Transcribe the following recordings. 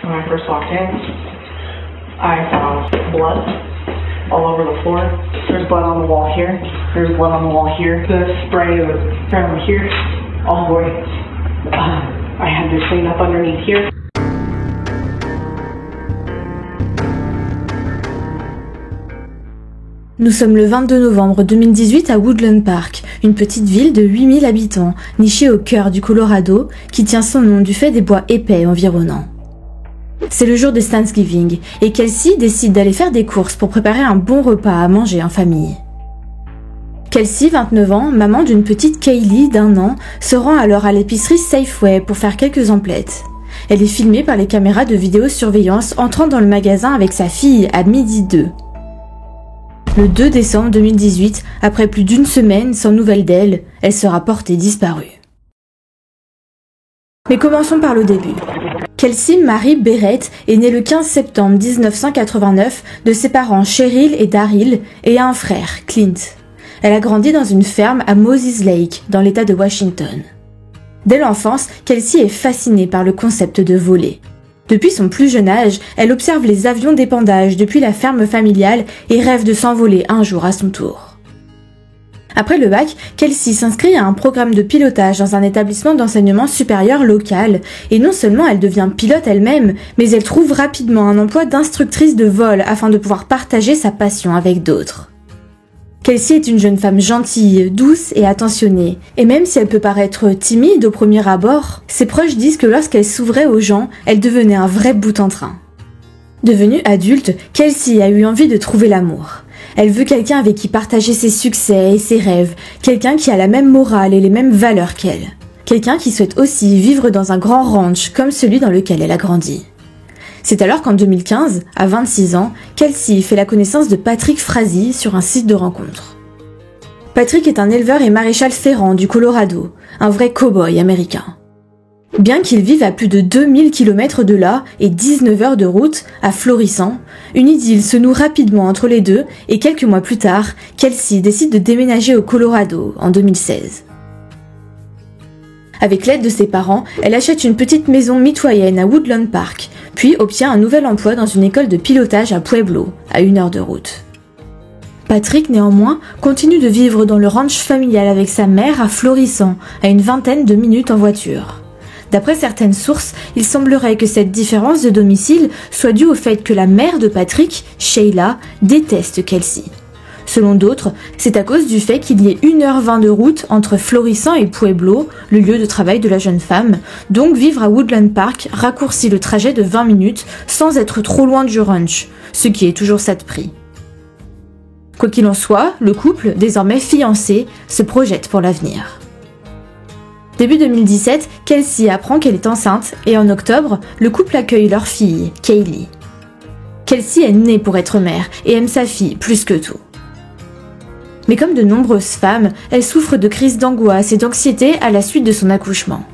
When I first walked in, I saw blood all over the floor. There's blood on the wall here. There's blood on the wall here. The spray was from here all the way. I had to clean up underneath here. Nous sommes le 22 novembre 2018 à Woodland Park, une petite ville de 8000 habitants, nichée au cœur du Colorado, qui tient son nom du fait des bois épais environnants. C'est le jour de Thanksgiving, et Kelsey décide d'aller faire des courses pour préparer un bon repas à manger en famille. Kelsey, 29 ans, maman d'une petite Kaylee d'1 an, se rend alors à l'épicerie Safeway pour faire quelques emplettes. Elle est filmée par les caméras de vidéosurveillance entrant dans le magasin avec sa fille à 12h02. Le 2 décembre 2018, après plus d'une semaine sans nouvelles d'elle, elle sera portée disparue. Mais commençons par le début. Kelsey Marie Barrett est née le 15 septembre 1989 de ses parents Cheryl et Daryl et a un frère, Clint. Elle a grandi dans une ferme à Moses Lake, dans l'État de Washington. Dès l'enfance, Kelsey est fascinée par le concept de voler. Depuis son plus jeune âge, elle observe les avions d'épandage depuis la ferme familiale et rêve de s'envoler un jour à son tour. Après le bac, Kelsey s'inscrit à un programme de pilotage dans un établissement d'enseignement supérieur local et non seulement elle devient pilote elle-même, mais elle trouve rapidement un emploi d'instructrice de vol afin de pouvoir partager sa passion avec d'autres. Kelsey est une jeune femme gentille, douce et attentionnée, et même si elle peut paraître timide au premier abord, ses proches disent que lorsqu'elle s'ouvrait aux gens, elle devenait un vrai bout en train. Devenue adulte, Kelsey a eu envie de trouver l'amour. Elle veut quelqu'un avec qui partager ses succès et ses rêves, quelqu'un qui a la même morale et les mêmes valeurs qu'elle. Quelqu'un qui souhaite aussi vivre dans un grand ranch comme celui dans lequel elle a grandi. C'est alors qu'en 2015, à 26 ans, Kelsey fait la connaissance de Patrick Frazee sur un site de rencontre. Patrick est un éleveur et maréchal ferrant du Colorado, un vrai cow-boy américain. Bien qu'il vive à plus de 2000 km de là et 19 heures de route, à Florissant, une idylle se noue rapidement entre les deux et quelques mois plus tard, Kelsey décide de déménager au Colorado en 2016. Avec l'aide de ses parents, elle achète une petite maison mitoyenne à Woodland Park, puis obtient un nouvel emploi dans une école de pilotage à Pueblo, à 1 heure de route. Patrick, néanmoins, continue de vivre dans le ranch familial avec sa mère à Florissant, à une vingtaine de minutes en voiture. D'après certaines sources, il semblerait que cette différence de domicile soit due au fait que la mère de Patrick, Sheila, déteste Kelsey. Selon d'autres, c'est à cause du fait qu'il y ait 1h20 de route entre Florissant et Pueblo, le lieu de travail de la jeune femme, donc vivre à Woodland Park raccourcit le trajet de 20 minutes sans être trop loin du ranch, ce qui est toujours ça de prix. Quoi qu'il en soit, le couple, désormais fiancé, se projette pour l'avenir. Début 2017, Kelsey apprend qu'elle est enceinte et en octobre, le couple accueille leur fille, Kaylee. Kelsey est née pour être mère et aime sa fille plus que tout. Mais comme de nombreuses femmes, elle souffre de crises d'angoisse et d'anxiété à la suite de son accouchement.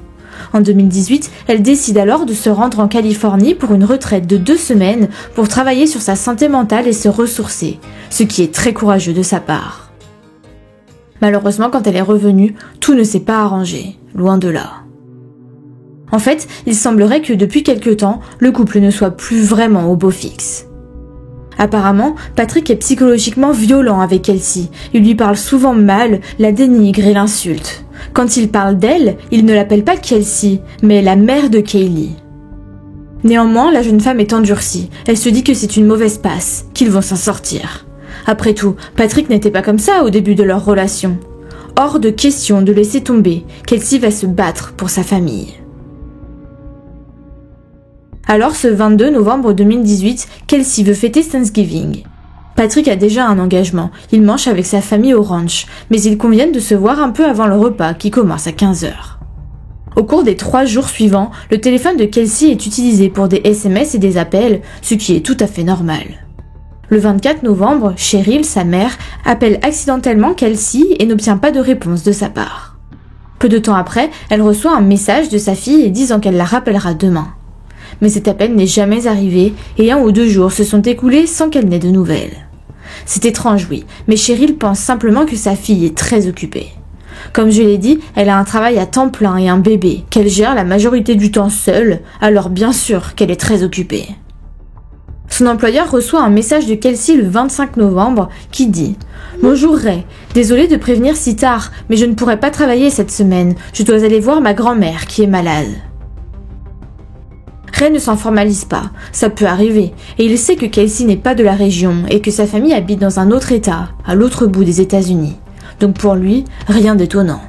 En 2018, elle décide alors de se rendre en Californie pour une retraite de 2 semaines pour travailler sur sa santé mentale et se ressourcer, ce qui est très courageux de sa part. Malheureusement, quand elle est revenue, tout ne s'est pas arrangé, loin de là. En fait, il semblerait que depuis quelque temps, le couple ne soit plus vraiment au beau fixe. Apparemment, Patrick est psychologiquement violent avec Kelsey. Il lui parle souvent mal, la dénigre et l'insulte. Quand il parle d'elle, il ne l'appelle pas Kelsey, mais la mère de Kaylee. Néanmoins, la jeune femme est endurcie. Elle se dit que c'est une mauvaise passe, qu'ils vont s'en sortir. Après tout, Patrick n'était pas comme ça au début de leur relation. Hors de question de laisser tomber, Kelsey va se battre pour sa famille. Alors ce 22 novembre 2018, Kelsey veut fêter Thanksgiving. Patrick a déjà un engagement, il mange avec sa famille au ranch, mais ils conviennent de se voir un peu avant le repas qui commence à 15h. Au cours des 3 jours suivants, le téléphone de Kelsey est utilisé pour des SMS et des appels, ce qui est tout à fait normal. Le 24 novembre, Cheryl, sa mère, appelle accidentellement Kelsey et n'obtient pas de réponse de sa part. Peu de temps après, elle reçoit un message de sa fille disant qu'elle la rappellera demain. Mais cet appel n'est jamais arrivé et 1 ou 2 jours se sont écoulés sans qu'elle n'ait de nouvelles. C'est étrange, oui, mais Cheryl pense simplement que sa fille est très occupée. Comme je l'ai dit, elle a un travail à temps plein et un bébé, qu'elle gère la majorité du temps seule, alors bien sûr qu'elle est très occupée. Son employeur reçoit un message de Kelsey le 25 novembre qui dit « Bonjour Ray, désolé de prévenir si tard, mais je ne pourrai pas travailler cette semaine, je dois aller voir ma grand-mère qui est malade. » Ray ne s'en formalise pas, ça peut arriver, et il sait que Kelsey n'est pas de la région et que sa famille habite dans un autre état, à l'autre bout des États-Unis. Donc pour lui, rien d'étonnant.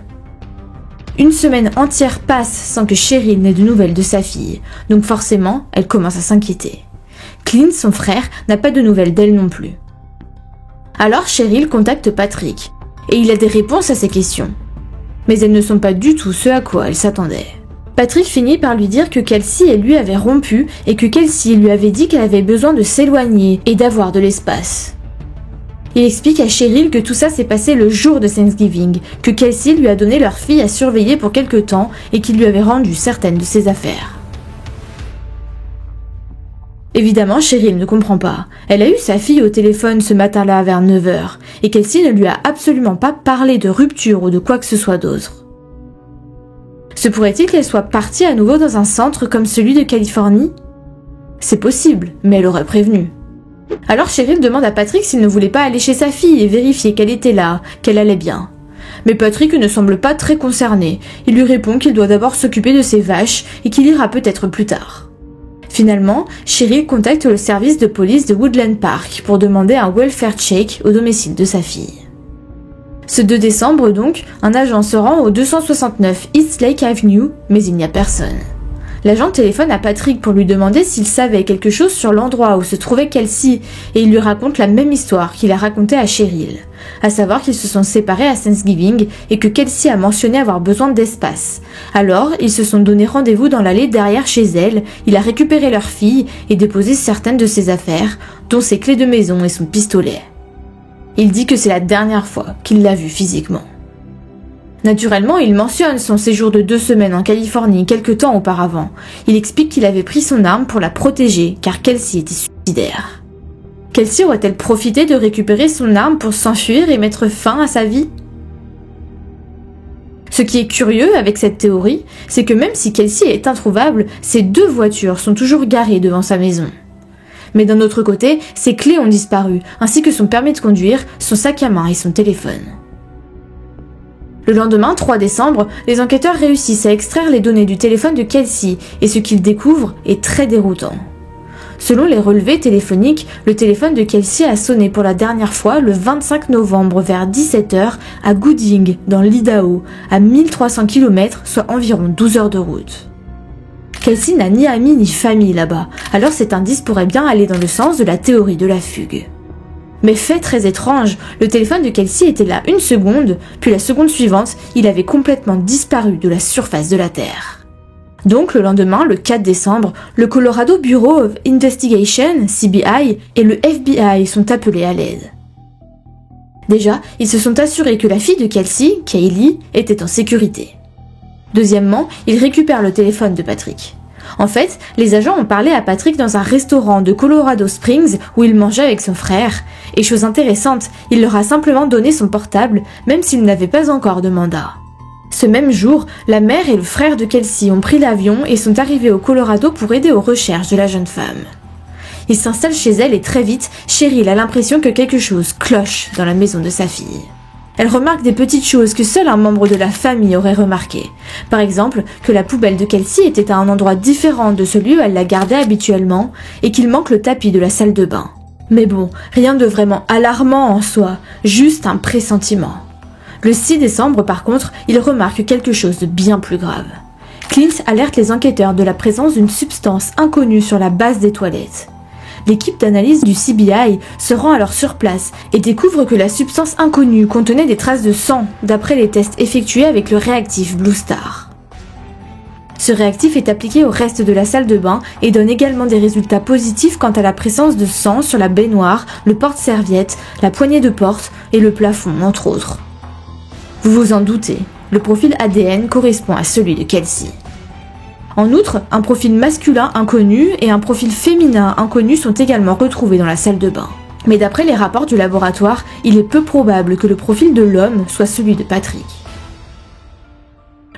Une semaine entière passe sans que Cheryl n'ait de nouvelles de sa fille, donc forcément, elle commence à s'inquiéter. Clint, son frère, n'a pas de nouvelles d'elle non plus. Alors Cheryl contacte Patrick, et il a des réponses à ses questions. Mais elles ne sont pas du tout ce à quoi elle s'attendait. Patrick finit par lui dire que Kelsey et lui avaient rompu et que Kelsey lui avait dit qu'elle avait besoin de s'éloigner et d'avoir de l'espace. Il explique à Cheryl que tout ça s'est passé le jour de Thanksgiving, que Kelsey lui a donné leur fille à surveiller pour quelque temps et qu'il lui avait rendu certaines de ses affaires. Évidemment, Cheryl ne comprend pas. Elle a eu sa fille au téléphone ce matin-là vers 9h et Kelsey ne lui a absolument pas parlé de rupture ou de quoi que ce soit d'autre. Se pourrait-il qu'elle soit partie à nouveau dans un centre comme celui de Californie ? C'est possible, mais elle aurait prévenu. Alors Cheryl demande à Patrick s'il ne voulait pas aller chez sa fille et vérifier qu'elle était là, qu'elle allait bien. Mais Patrick ne semble pas très concerné. Il lui répond qu'il doit d'abord s'occuper de ses vaches et qu'il ira peut-être plus tard. Finalement, Cheryl contacte le service de police de Woodland Park pour demander un welfare check au domicile de sa fille. Ce 2 décembre donc, un agent se rend au 269 East Lake Avenue, mais il n'y a personne. L'agent téléphone à Patrick pour lui demander s'il savait quelque chose sur l'endroit où se trouvait Kelsey et il lui raconte la même histoire qu'il a racontée à Cheryl, à savoir qu'ils se sont séparés à Thanksgiving et que Kelsey a mentionné avoir besoin d'espace. Alors, ils se sont donné rendez-vous dans l'allée derrière chez elle, il a récupéré leur fille et déposé certaines de ses affaires, dont ses clés de maison et son pistolet. Il dit que c'est la dernière fois qu'il l'a vue physiquement. Naturellement, il mentionne son séjour de 2 semaines en Californie quelque temps auparavant. Il explique qu'il avait pris son arme pour la protéger car Kelsey était suicidaire. Kelsey aurait-elle profité de récupérer son arme pour s'enfuir et mettre fin à sa vie ? Ce qui est curieux avec cette théorie, c'est que même si Kelsey est introuvable, ses 2 voitures sont toujours garées devant sa maison. Mais d'un autre côté, ses clés ont disparu, ainsi que son permis de conduire, son sac à main et son téléphone. Le lendemain, 3 décembre, les enquêteurs réussissent à extraire les données du téléphone de Kelsey et ce qu'ils découvrent est très déroutant. Selon les relevés téléphoniques, le téléphone de Kelsey a sonné pour la dernière fois le 25 novembre vers 17h à Gooding, dans l'Idaho, à 1300 km, soit environ 12 heures de route. Kelsey n'a ni amis ni famille là-bas, alors cet indice pourrait bien aller dans le sens de la théorie de la fugue. Mais fait très étrange, le téléphone de Kelsey était là 1 seconde, puis la seconde suivante, il avait complètement disparu de la surface de la Terre. Donc le lendemain, le 4 décembre, le Colorado Bureau of Investigation, CBI, et le FBI sont appelés à l'aide. Déjà, ils se sont assurés que la fille de Kelsey, Kaylee, était en sécurité. Deuxièmement, ils récupèrent le téléphone de Patrick. En fait, les agents ont parlé à Patrick dans un restaurant de Colorado Springs où il mangeait avec son frère, et chose intéressante, il leur a simplement donné son portable, même s'il n'avait pas encore de mandat. Ce même jour, la mère et le frère de Kelsey ont pris l'avion et sont arrivés au Colorado pour aider aux recherches de la jeune femme. Ils s'installent chez elle et très vite, Cheryl a l'impression que quelque chose cloche dans la maison de sa fille. Elle remarque des petites choses que seul un membre de la famille aurait remarquées. Par exemple, que la poubelle de Kelsey était à un endroit différent de celui où elle la gardait habituellement et qu'il manque le tapis de la salle de bain. Mais bon, rien de vraiment alarmant en soi, juste un pressentiment. Le 6 décembre, par contre, il remarque quelque chose de bien plus grave. Clint alerte les enquêteurs de la présence d'une substance inconnue sur la base des toilettes. L'équipe d'analyse du CBI se rend alors sur place et découvre que la substance inconnue contenait des traces de sang d'après les tests effectués avec le réactif Blue Star. Ce réactif est appliqué au reste de la salle de bain et donne également des résultats positifs quant à la présence de sang sur la baignoire, le porte-serviette, la poignée de porte et le plafond, entre autres. Vous vous en doutez, le profil ADN correspond à celui de Kelsey. En outre, un profil masculin inconnu et un profil féminin inconnu sont également retrouvés dans la salle de bain. Mais d'après les rapports du laboratoire, il est peu probable que le profil de l'homme soit celui de Patrick.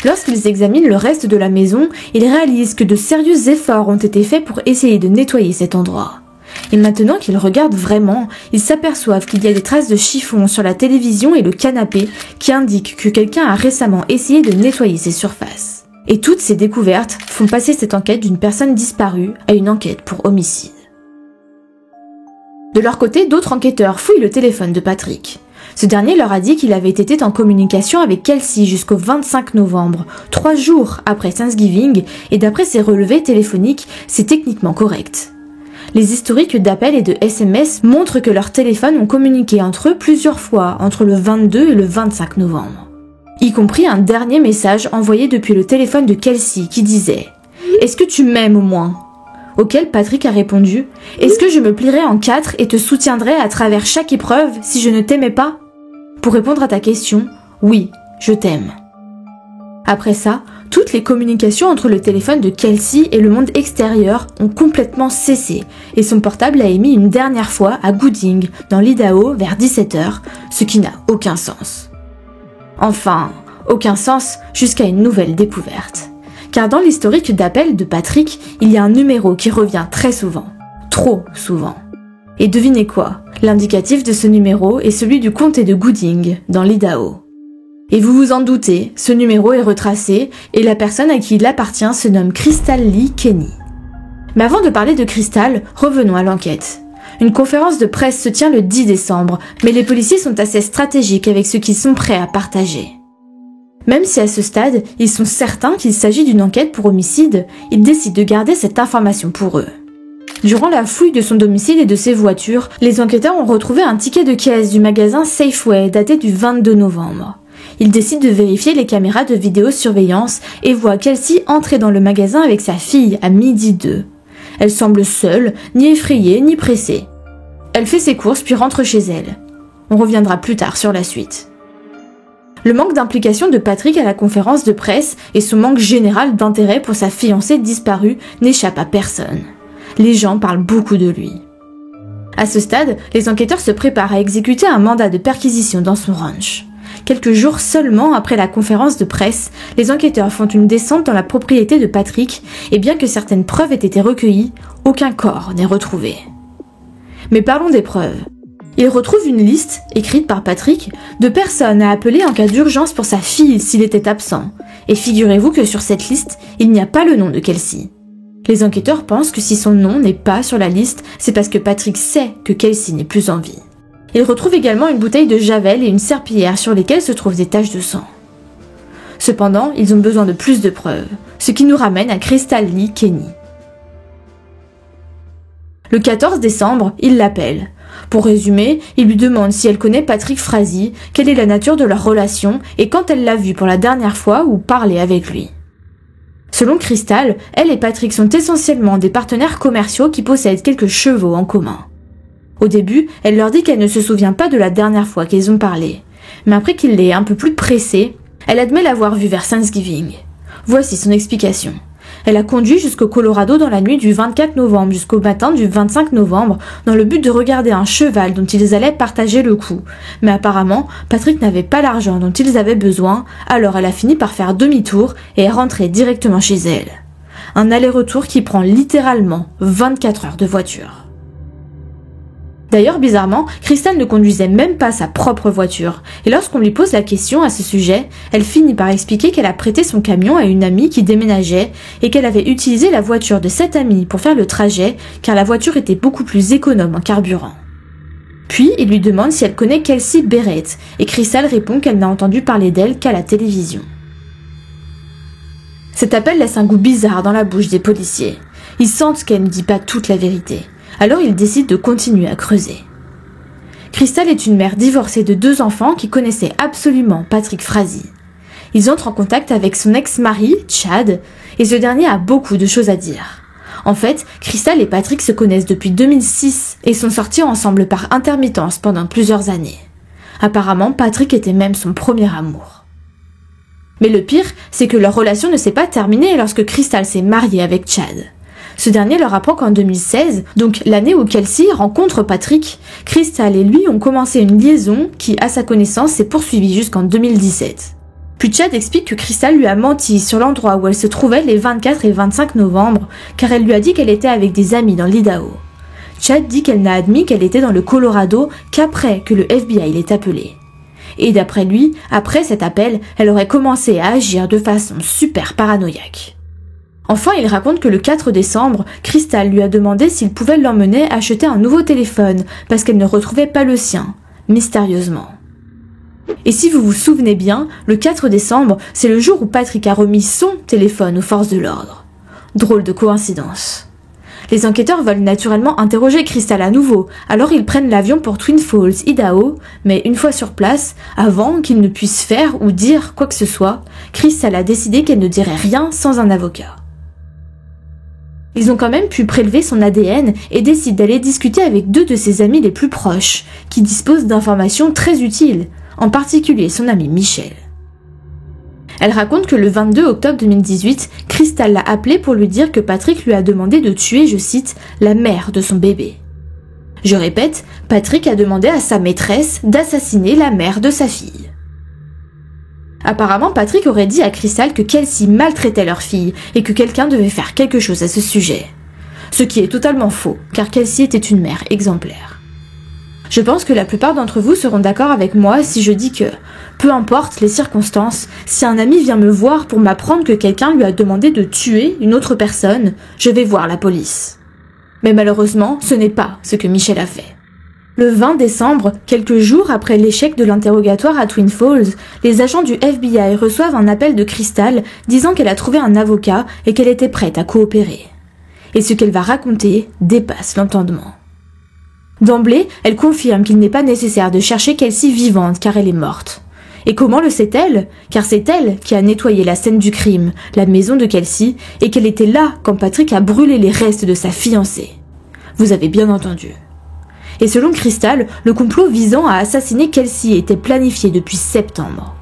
Lorsqu'ils examinent le reste de la maison, ils réalisent que de sérieux efforts ont été faits pour essayer de nettoyer cet endroit. Et maintenant qu'ils regardent vraiment, ils s'aperçoivent qu'il y a des traces de chiffon sur la télévision et le canapé qui indiquent que quelqu'un a récemment essayé de nettoyer ces surfaces. Et toutes ces découvertes font passer cette enquête d'une personne disparue à une enquête pour homicide. De leur côté, d'autres enquêteurs fouillent le téléphone de Patrick. Ce dernier leur a dit qu'il avait été en communication avec Kelsey jusqu'au 25 novembre, 3 jours après Thanksgiving, et d'après ses relevés téléphoniques, c'est techniquement correct. Les historiques d'appels et de SMS montrent que leurs téléphones ont communiqué entre eux plusieurs fois entre le 22 et le 25 novembre. Y compris un dernier message envoyé depuis le téléphone de Kelsey qui disait « Est-ce que tu m'aimes au moins ?» Auquel Patrick a répondu « Est-ce que je me plierais en 4 et te soutiendrais à travers chaque épreuve si je ne t'aimais pas ?» Pour répondre à ta question, oui, je t'aime. Après ça, toutes les communications entre le téléphone de Kelsey et le monde extérieur ont complètement cessé et son portable a émis une dernière fois à Gooding, dans l'Idaho, vers 17h, ce qui n'a aucun sens. Enfin, aucun sens jusqu'à une nouvelle découverte. Car dans l'historique d'appel de Patrick, il y a un numéro qui revient très souvent. Trop souvent. Et devinez quoi? L'indicatif de ce numéro est celui du comté de Gooding, dans l'Idaho. Et vous vous en doutez, ce numéro est retracé et la personne à qui il appartient se nomme Crystal Lee Kenny. Mais avant de parler de Crystal, revenons à l'enquête. Une conférence de presse se tient le 10 décembre, mais les policiers sont assez stratégiques avec ce qu'ils sont prêts à partager. Même si à ce stade, ils sont certains qu'il s'agit d'une enquête pour homicide, ils décident de garder cette information pour eux. Durant la fouille de son domicile et de ses voitures, les enquêteurs ont retrouvé un ticket de caisse du magasin Safeway daté du 22 novembre. Ils décident de vérifier les caméras de vidéosurveillance et voient Kelsey entrer dans le magasin avec sa fille à 12h02. Elle semble seule, ni effrayée, ni pressée. Elle fait ses courses puis rentre chez elle. On reviendra plus tard sur la suite. Le manque d'implication de Patrick à la conférence de presse et son manque général d'intérêt pour sa fiancée disparue n'échappent à personne. Les gens parlent beaucoup de lui. À ce stade, les enquêteurs se préparent à exécuter un mandat de perquisition dans son ranch. Quelques jours seulement après la conférence de presse, les enquêteurs font une descente dans la propriété de Patrick et bien que certaines preuves aient été recueillies, aucun corps n'est retrouvé. Mais parlons des preuves. Ils retrouvent une liste, écrite par Patrick, de personnes à appeler en cas d'urgence pour sa fille s'il était absent. Et figurez-vous que sur cette liste, il n'y a pas le nom de Kelsey. Les enquêteurs pensent que si son nom n'est pas sur la liste, c'est parce que Patrick sait que Kelsey n'est plus en vie. Ils retrouvent également une bouteille de javel et une serpillière sur lesquelles se trouvent des taches de sang. Cependant, ils ont besoin de plus de preuves, ce qui nous ramène à Crystal Lee Kenny. Le 14 décembre, il l'appelle. Pour résumer, il lui demande si elle connaît Patrick Frazee, quelle est la nature de leur relation et quand elle l'a vu pour la dernière fois ou parlé avec lui. Selon Crystal, elle et Patrick sont essentiellement des partenaires commerciaux qui possèdent quelques chevaux en commun. Au début, elle leur dit qu'elle ne se souvient pas de la dernière fois qu'ils ont parlé. Mais après qu'il l'ait un peu plus pressée, elle admet l'avoir vu vers Thanksgiving. Voici son explication. Elle a conduit jusqu'au Colorado dans la nuit du 24 novembre jusqu'au matin du 25 novembre dans le but de regarder un cheval dont ils allaient partager le coup. Mais apparemment, Patrick n'avait pas l'argent dont ils avaient besoin, alors elle a fini par faire demi-tour et est rentrée directement chez elle. Un aller-retour qui prend littéralement 24 heures de voiture. D'ailleurs, bizarrement, Crystal ne conduisait même pas sa propre voiture, et lorsqu'on lui pose la question à ce sujet, elle finit par expliquer qu'elle a prêté son camion à une amie qui déménageait et qu'elle avait utilisé la voiture de cette amie pour faire le trajet car la voiture était beaucoup plus économe en carburant. Puis, il lui demande si elle connaît Kelsey Barrett, et Crystal répond qu'elle n'a entendu parler d'elle qu'à la télévision. Cet appel laisse un goût bizarre dans la bouche des policiers. Ils sentent qu'elle ne dit pas toute la vérité. Alors ils décident de continuer à creuser. Crystal est une mère divorcée de 2 enfants qui connaissait absolument Patrick Frazee. Ils entrent en contact avec son ex-mari, Chad, et ce dernier a beaucoup de choses à dire. En fait, Crystal et Patrick se connaissent depuis 2006 et sont sortis ensemble par intermittence pendant plusieurs années. Apparemment, Patrick était même son premier amour. Mais le pire, c'est que leur relation ne s'est pas terminée lorsque Crystal s'est mariée avec Chad. Ce dernier leur apprend qu'en 2016, donc l'année où Kelsey rencontre Patrick, Crystal et lui ont commencé une liaison qui, à sa connaissance, s'est poursuivie jusqu'en 2017. Puis Chad explique que Crystal lui a menti sur l'endroit où elle se trouvait les 24 et 25 novembre, car elle lui a dit qu'elle était avec des amis dans l'Idaho. Chad dit qu'elle n'a admis qu'elle était dans le Colorado qu'après que le FBI l'ait appelée. Et d'après lui, après cet appel, elle aurait commencé à agir de façon super paranoïaque. Enfin, il raconte que le 4 décembre, Crystal lui a demandé s'il pouvait l'emmener acheter un nouveau téléphone parce qu'elle ne retrouvait pas le sien, mystérieusement. Et si vous vous souvenez bien, le 4 décembre, c'est le jour où Patrick a remis son téléphone aux forces de l'ordre. Drôle de coïncidence. Les enquêteurs veulent naturellement interroger Crystal à nouveau, alors ils prennent l'avion pour Twin Falls, Idaho, mais une fois sur place, avant qu'ils ne puissent faire ou dire quoi que ce soit, Crystal a décidé qu'elle ne dirait rien sans un avocat. Ils ont quand même pu prélever son ADN et décident d'aller discuter avec 2 de ses amis les plus proches, qui disposent d'informations très utiles, en particulier son amie Michelle. Elle raconte que le 22 octobre 2018, Crystal l'a appelé pour lui dire que Patrick lui a demandé de tuer, je cite, la mère de son bébé. Je répète, Patrick a demandé à sa maîtresse d'assassiner la mère de sa fille. Apparemment, Patrick aurait dit à Crystal que Kelsey maltraitait leur fille et que quelqu'un devait faire quelque chose à ce sujet. Ce qui est totalement faux, car Kelsey était une mère exemplaire. Je pense que la plupart d'entre vous seront d'accord avec moi si je dis que, peu importe les circonstances, si un ami vient me voir pour m'apprendre que quelqu'un lui a demandé de tuer une autre personne, je vais voir la police. Mais malheureusement, ce n'est pas ce que Michelle a fait. Le 20 décembre, quelques jours après l'échec de l'interrogatoire à Twin Falls, les agents du FBI reçoivent un appel de Crystal disant qu'elle a trouvé un avocat et qu'elle était prête à coopérer. Et ce qu'elle va raconter dépasse l'entendement. D'emblée, elle confirme qu'il n'est pas nécessaire de chercher Kelsey vivante car elle est morte. Et comment le sait-elle? Car c'est elle qui a nettoyé la scène du crime, la maison de Kelsey, et qu'elle était là quand Patrick a brûlé les restes de sa fiancée. Vous avez bien entendu. Et selon Crystal, le complot visant à assassiner Kelsey était planifié depuis septembre.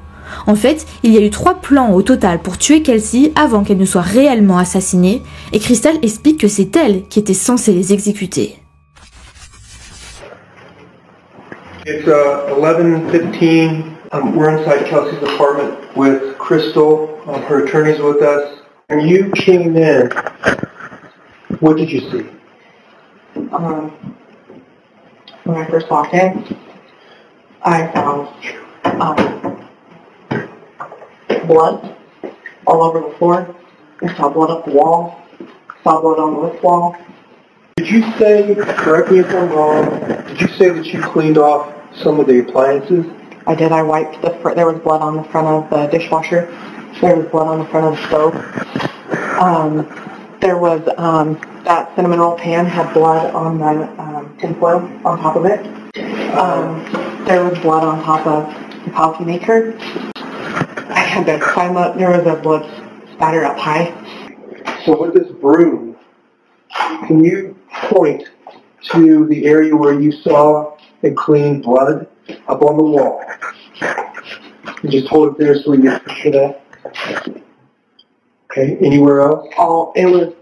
En fait, il y a eu 3 plans au total pour tuer Kelsey avant qu'elle ne soit réellement assassinée, et Crystal explique que c'est elle qui était censée les exécuter. It's 11:15. We're inside Kelsey's apartment with Crystal. Her attorney's with us. When you came in, what did you see? When I first walked in, I found blood all over the floor. I saw blood up the wall. Saw blood on this wall. Did you say, correct me if I'm wrong, did you say that you cleaned off some of the appliances? I did. I wiped there was blood on the front of the dishwasher. There was blood on the front of the stove. There was, that cinnamon roll pan had blood on the tinfoil on top of it. There was blood on top of the coffee maker. I had to climb up. There was a blood spatter up high. So with this broom, can you point to the area where you saw and clean blood up on the wall? And just hold it there so we can picture that. Okay, anywhere else? It was,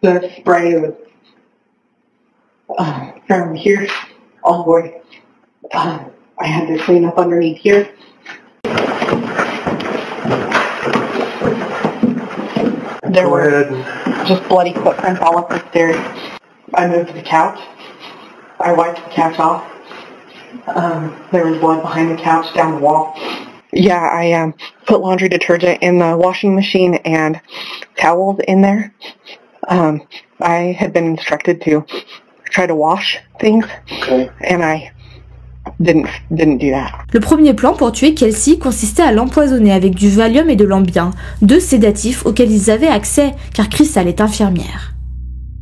the spray was, from here all the way. I had to clean up underneath here. There were just bloody footprints all up the stairs. I moved the couch. I wiped the couch off. There was blood behind the couch down the wall. Yeah, I put laundry detergent in the washing machine and towels in there. I had been instructed to try to wash things, and I didn't do that. Le premier plan pour tuer Kelsey consistait à l'empoisonner avec du Valium et de l'Ambien, 2 sédatifs auxquels ils avaient accès car Crystal est infirmière.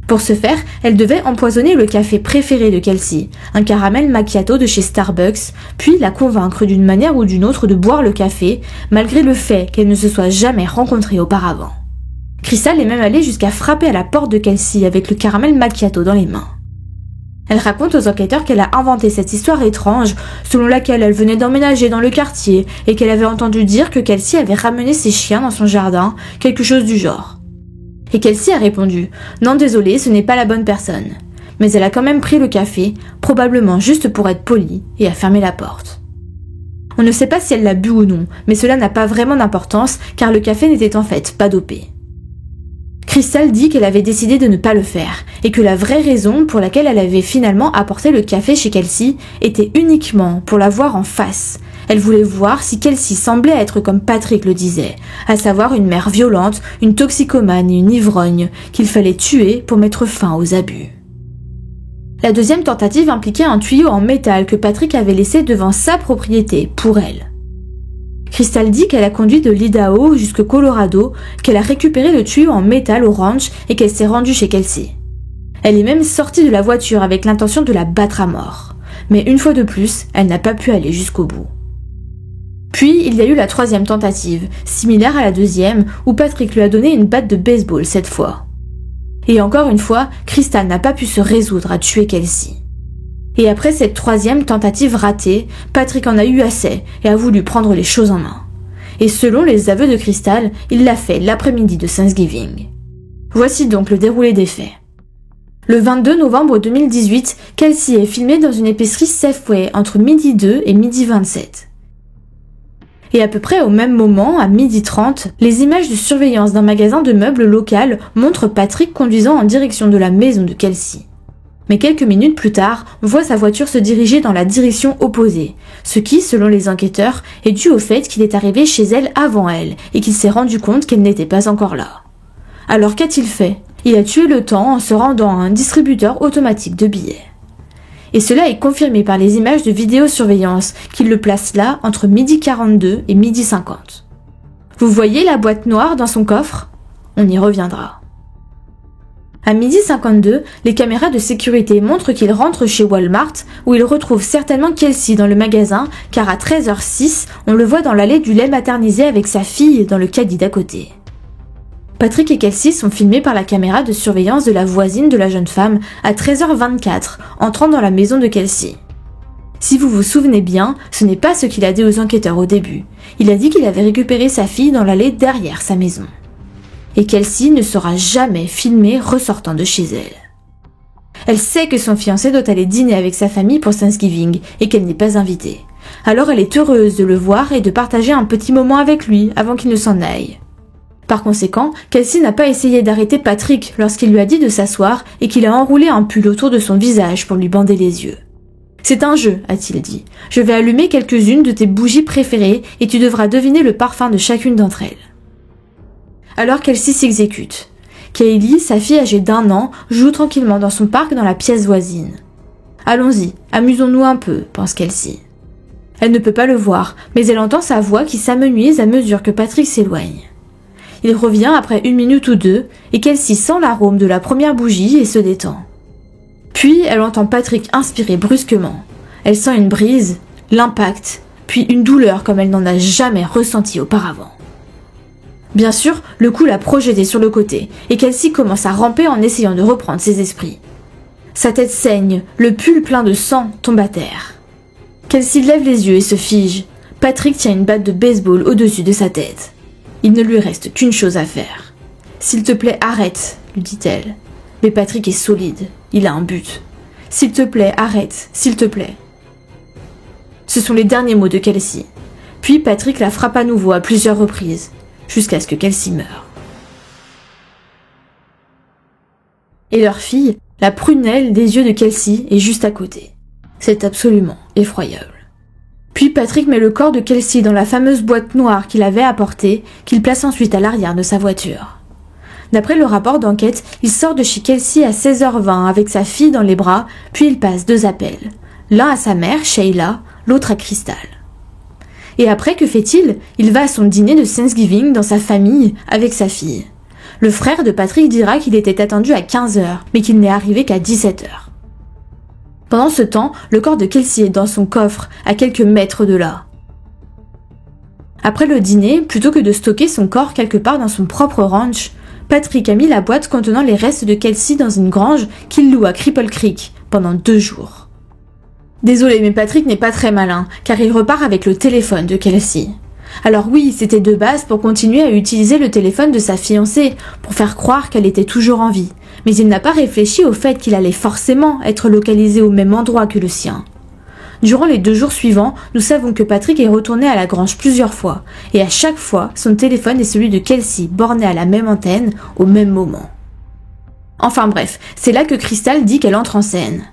Pour ce faire, elle devait empoisonner le café préféré de Kelsey, un caramel macchiato de chez Starbucks, puis la convaincre d'une manière ou d'une autre de boire le café, malgré le fait qu'elle ne se soit jamais rencontrée auparavant. Crystal est même allée jusqu'à frapper à la porte de Kelsey avec le caramel macchiato dans les mains. Elle raconte aux enquêteurs qu'elle a inventé cette histoire étrange, selon laquelle elle venait d'emménager dans le quartier et qu'elle avait entendu dire que Kelsey avait ramené ses chiens dans son jardin, quelque chose du genre. Et Kelsey a répondu « Non, désolé, ce n'est pas la bonne personne ». Mais elle a quand même pris le café, probablement juste pour être polie, et a fermé la porte. On ne sait pas si elle l'a bu ou non, mais cela n'a pas vraiment d'importance car le café n'était en fait pas dopé. Crystal dit qu'elle avait décidé de ne pas le faire et que la vraie raison pour laquelle elle avait finalement apporté le café chez Kelsey était uniquement pour la voir en face. Elle voulait voir si Kelsey semblait être comme Patrick le disait, à savoir une mère violente, une toxicomane et une ivrogne qu'il fallait tuer pour mettre fin aux abus. La deuxième tentative impliquait un tuyau en métal que Patrick avait laissé devant sa propriété, pour elle. Crystal dit qu'elle a conduit de l'Idaho jusqu'au Colorado, qu'elle a récupéré le tuyau en métal au ranch et qu'elle s'est rendue chez Kelsey. Elle est même sortie de la voiture avec l'intention de la battre à mort. Mais une fois de plus, elle n'a pas pu aller jusqu'au bout. Puis, il y a eu la troisième tentative, similaire à la deuxième, où Patrick lui a donné une batte de baseball cette fois. Et encore une fois, Crystal n'a pas pu se résoudre à tuer Kelsey. Et après cette troisième tentative ratée, Patrick en a eu assez et a voulu prendre les choses en main. Et selon les aveux de Crystal, il l'a fait l'après-midi de Thanksgiving. Voici donc le déroulé des faits. Le 22 novembre 2018, Kelsey est filmée dans une épicerie Safeway entre 12h et 12h27. Et à peu près au même moment, à 12h30, les images de surveillance d'un magasin de meubles local montrent Patrick conduisant en direction de la maison de Kelsey. Mais quelques minutes plus tard, on voit sa voiture se diriger dans la direction opposée, ce qui, selon les enquêteurs, est dû au fait qu'il est arrivé chez elle avant elle et qu'il s'est rendu compte qu'elle n'était pas encore là. Alors qu'a-t-il fait? Il a tué le temps en se rendant à un distributeur automatique de billets. Et cela est confirmé par les images de vidéosurveillance qui le placent là entre 12h42 et 12h50. Vous voyez la boîte noire dans son coffre? On y reviendra. À 12h52, les caméras de sécurité montrent qu'il rentre chez Walmart où il retrouve certainement Kelsey dans le magasin car à 13h06, on le voit dans l'allée du lait maternisé avec sa fille dans le caddie d'à côté. Patrick et Kelsey sont filmés par la caméra de surveillance de la voisine de la jeune femme à 13h24, entrant dans la maison de Kelsey. Si vous vous souvenez bien, ce n'est pas ce qu'il a dit aux enquêteurs au début. Il a dit qu'il avait récupéré sa fille dans l'allée derrière sa maison. Et Kelsey ne sera jamais filmée ressortant de chez elle. Elle sait que son fiancé doit aller dîner avec sa famille pour Thanksgiving et qu'elle n'est pas invitée. Alors elle est heureuse de le voir et de partager un petit moment avec lui avant qu'il ne s'en aille. Par conséquent, Kelsey n'a pas essayé d'arrêter Patrick lorsqu'il lui a dit de s'asseoir et qu'il a enroulé un pull autour de son visage pour lui bander les yeux. « C'est un jeu, a-t-il dit. Je vais allumer quelques-unes de tes bougies préférées et tu devras deviner le parfum de chacune d'entre elles. » Alors Kelsey s'exécute. Kaylee, sa fille âgée d'1 an, joue tranquillement dans son parc dans la pièce voisine. « Allons-y, amusons-nous un peu, pense Kelsey. » Elle ne peut pas le voir, mais elle entend sa voix qui s'amenuise à mesure que Patrick s'éloigne. Il revient après 1 minute ou 2 et Kelsey sent l'arôme de la première bougie et se détend. Puis elle entend Patrick inspirer brusquement. Elle sent une brise, l'impact, puis une douleur comme elle n'en a jamais ressenti auparavant. Bien sûr, le coup l'a projeté sur le côté et Kelsey commence à ramper en essayant de reprendre ses esprits. Sa tête saigne, le pull plein de sang tombe à terre. Kelsey lève les yeux et se fige. Patrick tient une batte de baseball au-dessus de sa tête. Il ne lui reste qu'une chose à faire. « S'il te plaît, arrête », lui dit-elle. Mais Patrick est solide, il a un but. « S'il te plaît, arrête, s'il te plaît ». Ce sont les derniers mots de Kelsey. Puis Patrick la frappe à nouveau à plusieurs reprises, jusqu'à ce que Kelsey meure. Et leur fille, la prunelle des yeux de Kelsey, est juste à côté. C'est absolument effroyable. Puis Patrick met le corps de Kelsey dans la fameuse boîte noire qu'il avait apportée, qu'il place ensuite à l'arrière de sa voiture. D'après le rapport d'enquête, il sort de chez Kelsey à 16h20 avec sa fille dans les bras, puis il passe 2 appels. L'un à sa mère, Sheila, l'autre à Crystal. Et après, que fait-il? Il va à son dîner de Thanksgiving dans sa famille avec sa fille. Le frère de Patrick dira qu'il était attendu à 15h, mais qu'il n'est arrivé qu'à 17h. Pendant ce temps, le corps de Kelsey est dans son coffre, à quelques mètres de là. Après le dîner, plutôt que de stocker son corps quelque part dans son propre ranch, Patrick a mis la boîte contenant les restes de Kelsey dans une grange qu'il loue à Cripple Creek pendant 2 jours. Désolé, mais Patrick n'est pas très malin, car il repart avec le téléphone de Kelsey. Alors oui, c'était de base pour continuer à utiliser le téléphone de sa fiancée, pour faire croire qu'elle était toujours en vie. Mais il n'a pas réfléchi au fait qu'il allait forcément être localisé au même endroit que le sien. Durant les 2 jours suivants, nous savons que Patrick est retourné à la grange plusieurs fois, et à chaque fois, son téléphone est celui de Kelsey, borné à la même antenne, au même moment. Enfin bref, c'est là que Crystal dit qu'elle entre en scène.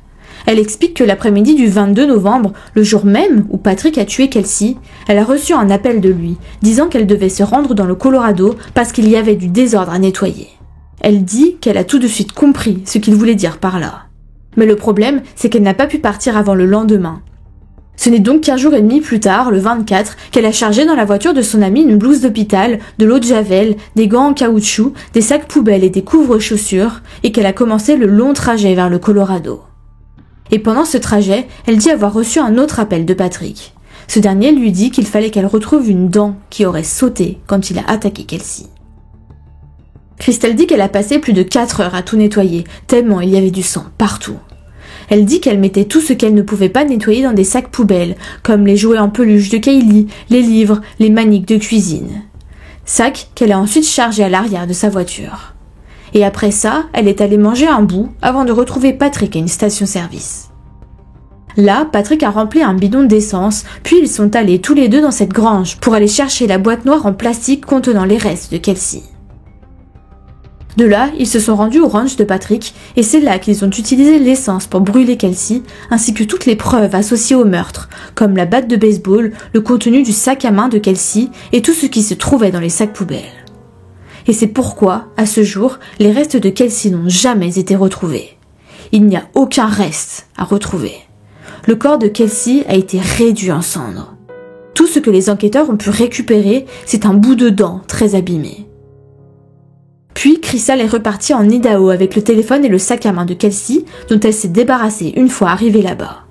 Elle explique que l'après-midi du 22 novembre, le jour même où Patrick a tué Kelsey, elle a reçu un appel de lui, disant qu'elle devait se rendre dans le Colorado parce qu'il y avait du désordre à nettoyer. Elle dit qu'elle a tout de suite compris ce qu'il voulait dire par là. Mais le problème, c'est qu'elle n'a pas pu partir avant le lendemain. Ce n'est donc qu'1 jour et demi plus tard, le 24, qu'elle a chargé dans la voiture de son amie une blouse d'hôpital, de l'eau de javel, des gants en caoutchouc, des sacs poubelles et des couvre-chaussures, et qu'elle a commencé le long trajet vers le Colorado. Et pendant ce trajet, elle dit avoir reçu un autre appel de Patrick. Ce dernier lui dit qu'il fallait qu'elle retrouve une dent qui aurait sauté quand il a attaqué Kelsey. Crystal dit qu'elle a passé plus de 4 heures à tout nettoyer, tellement il y avait du sang partout. Elle dit qu'elle mettait tout ce qu'elle ne pouvait pas nettoyer dans des sacs poubelles, comme les jouets en peluche de Kaylee, les livres, les maniques de cuisine. Sacs qu'elle a ensuite chargés à l'arrière de sa voiture. Et après ça, elle est allée manger un bout avant de retrouver Patrick à une station-service. Là, Patrick a rempli un bidon d'essence, puis ils sont allés tous les deux dans cette grange pour aller chercher la boîte noire en plastique contenant les restes de Kelsey. De là, ils se sont rendus au ranch de Patrick, et c'est là qu'ils ont utilisé l'essence pour brûler Kelsey, ainsi que toutes les preuves associées au meurtre, comme la batte de baseball, le contenu du sac à main de Kelsey, et tout ce qui se trouvait dans les sacs poubelles. Et c'est pourquoi, à ce jour, les restes de Kelsey n'ont jamais été retrouvés. Il n'y a aucun reste à retrouver. Le corps de Kelsey a été réduit en cendres. Tout ce que les enquêteurs ont pu récupérer, c'est un bout de dent très abîmé. Puis, Crystal est repartie en Idaho avec le téléphone et le sac à main de Kelsey, dont elle s'est débarrassée une fois arrivée là-bas.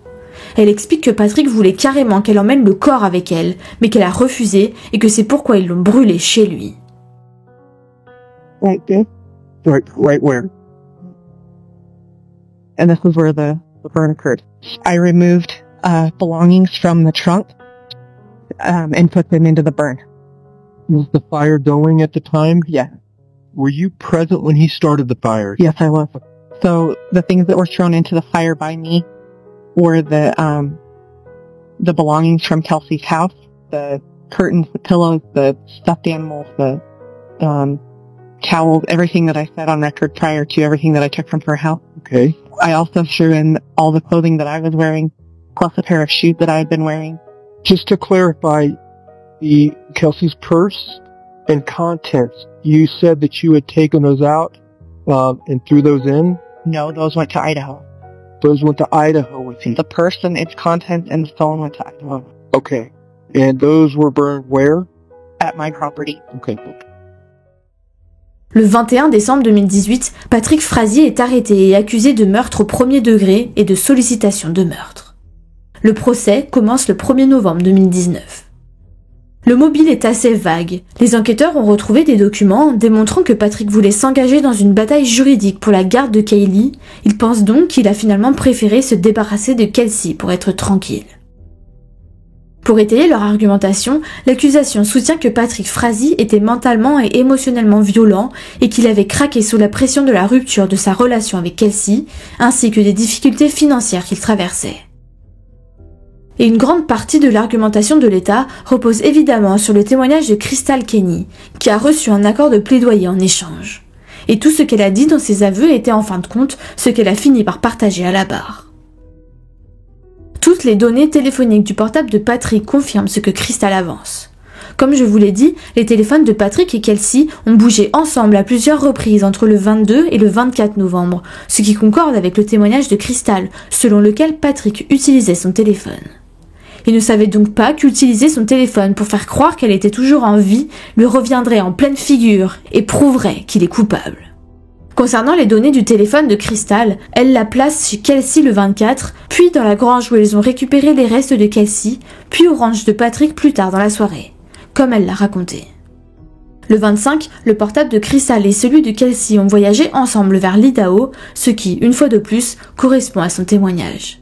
Elle explique que Patrick voulait carrément qu'elle emmène le corps avec elle, mais qu'elle a refusé et que c'est pourquoi ils l'ont brûlé chez lui. Right there? Right where? And this is where the burn occurred. I removed belongings from the trunk and put them into the burn. Was the fire going at the time? Yeah. Were you present when he started the fire? Yes, I was. So the things that were thrown into the fire by me were the belongings from Kelsey's house, the curtains, the pillows, the stuffed animals, the towels, everything that I said on record prior to everything that I took from her house. Okay. I also threw in all the clothing that I was wearing, plus a pair of shoes that I had been wearing. Just to clarify, the Kelsey's purse and contents, you said that you had taken those out and threw those in? No, those went to Idaho. Those went to Idaho with you? The purse and its contents and the phone went to Idaho. Okay. And those were burned where? At my property. Okay. Le 21 décembre 2018, Patrick Frazier est arrêté et accusé de meurtre au premier degré et de sollicitation de meurtre. Le procès commence le 1er novembre 2019. Le mobile est assez vague. Les enquêteurs ont retrouvé des documents démontrant que Patrick voulait s'engager dans une bataille juridique pour la garde de Kaylee. Ils pensent donc qu'il a finalement préféré se débarrasser de Kelsey pour être tranquille. Pour étayer leur argumentation, l'accusation soutient que Patrick Frazier était mentalement et émotionnellement violent et qu'il avait craqué sous la pression de la rupture de sa relation avec Kelsey, ainsi que des difficultés financières qu'il traversait. Et une grande partie de l'argumentation de l'État repose évidemment sur le témoignage de Crystal Kenny, qui a reçu un accord de plaidoyer en échange. Et tout ce qu'elle a dit dans ses aveux était en fin de compte ce qu'elle a fini par partager à la barre. Toutes les données téléphoniques du portable de Patrick confirment ce que Crystal avance. Comme je vous l'ai dit, les téléphones de Patrick et Kelsey ont bougé ensemble à plusieurs reprises entre le 22 et le 24 novembre, ce qui concorde avec le témoignage de Crystal, selon lequel Patrick utilisait son téléphone. Il ne savait donc pas qu'utiliser son téléphone pour faire croire qu'elle était toujours en vie lui reviendrait en pleine figure et prouverait qu'il est coupable. Concernant les données du téléphone de Crystal, elle la place chez Kelsey le 24, puis dans la grange où ils ont récupéré les restes de Kelsey, puis au ranch de Patrick plus tard dans la soirée, comme elle l'a raconté. Le 25, le portable de Crystal et celui de Kelsey ont voyagé ensemble vers l'Idaho, ce qui, une fois de plus, correspond à son témoignage.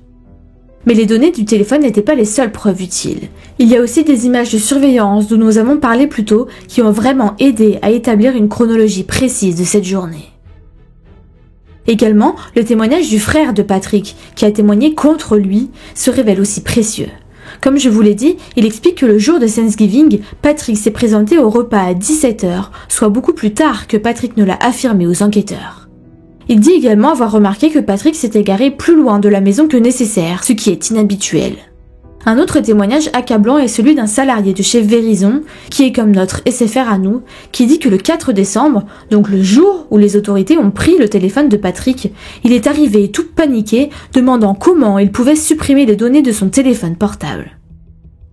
Mais les données du téléphone n'étaient pas les seules preuves utiles. Il y a aussi des images de surveillance dont nous avons parlé plus tôt qui ont vraiment aidé à établir une chronologie précise de cette journée. Également, le témoignage du frère de Patrick, qui a témoigné contre lui, se révèle aussi précieux. Comme je vous l'ai dit, il explique que le jour de Thanksgiving, Patrick s'est présenté au repas à 17h, soit beaucoup plus tard que Patrick ne l'a affirmé aux enquêteurs. Il dit également avoir remarqué que Patrick s'était garé plus loin de la maison que nécessaire, ce qui est inhabituel. Un autre témoignage accablant est celui d'un salarié de chez Verizon, qui est comme notre SFR à nous, qui dit que le 4 décembre, donc le jour où les autorités ont pris le téléphone de Patrick, il est arrivé tout paniqué, demandant comment il pouvait supprimer les données de son téléphone portable.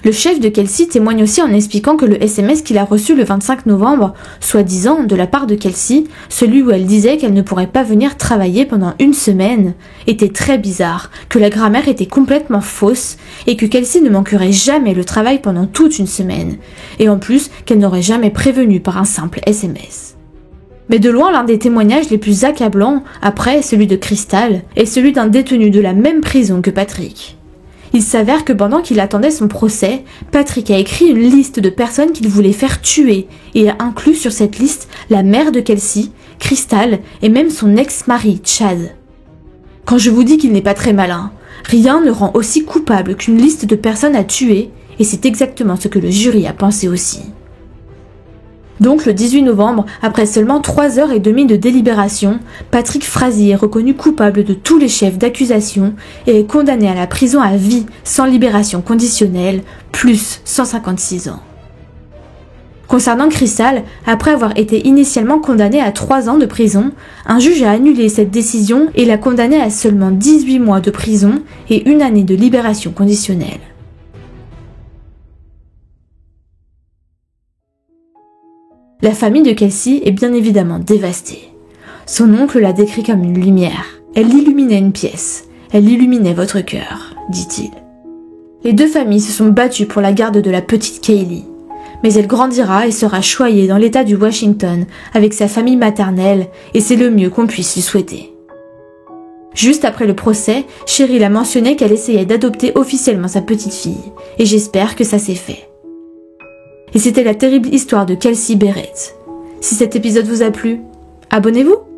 Le chef de Kelsey témoigne aussi en expliquant que le SMS qu'il a reçu le 25 novembre, soi-disant de la part de Kelsey, celui où elle disait qu'elle ne pourrait pas venir travailler pendant une semaine, était très bizarre, que la grammaire était complètement fausse et que Kelsey ne manquerait jamais le travail pendant toute une semaine, et en plus qu'elle n'aurait jamais prévenu par un simple SMS. Mais de loin, l'un des témoignages les plus accablants, après celui de Crystal, est celui d'un détenu de la même prison que Patrick. Il s'avère que pendant qu'il attendait son procès, Patrick a écrit une liste de personnes qu'il voulait faire tuer et a inclus sur cette liste la mère de Kelsey, Crystal et même son ex-mari, Chad. Quand je vous dis qu'il n'est pas très malin, rien ne rend aussi coupable qu'une liste de personnes à tuer et c'est exactement ce que le jury a pensé aussi. Donc le 18 novembre, après seulement 3h30 de délibération, Patrick Frazier est reconnu coupable de tous les chefs d'accusation et est condamné à la prison à vie sans libération conditionnelle, plus 156 ans. Concernant Crystal, après avoir été initialement condamné à 3 ans de prison, un juge a annulé cette décision et l'a condamné à seulement 18 mois de prison et 1 année de libération conditionnelle. La famille de Kelsey est bien évidemment dévastée. Son oncle l'a décrit comme une lumière. Elle illuminait une pièce. Elle illuminait votre cœur, dit-il. Les deux familles se sont battues pour la garde de la petite Kaylee. Mais elle grandira et sera choyée dans l'état du Washington avec sa famille maternelle et c'est le mieux qu'on puisse lui souhaiter. Juste après le procès, Cheryl a mentionné qu'elle essayait d'adopter officiellement sa petite fille et j'espère que ça s'est fait. Et c'était la terrible histoire de Kelsey Barrett. Si cet épisode vous a plu, abonnez-vous!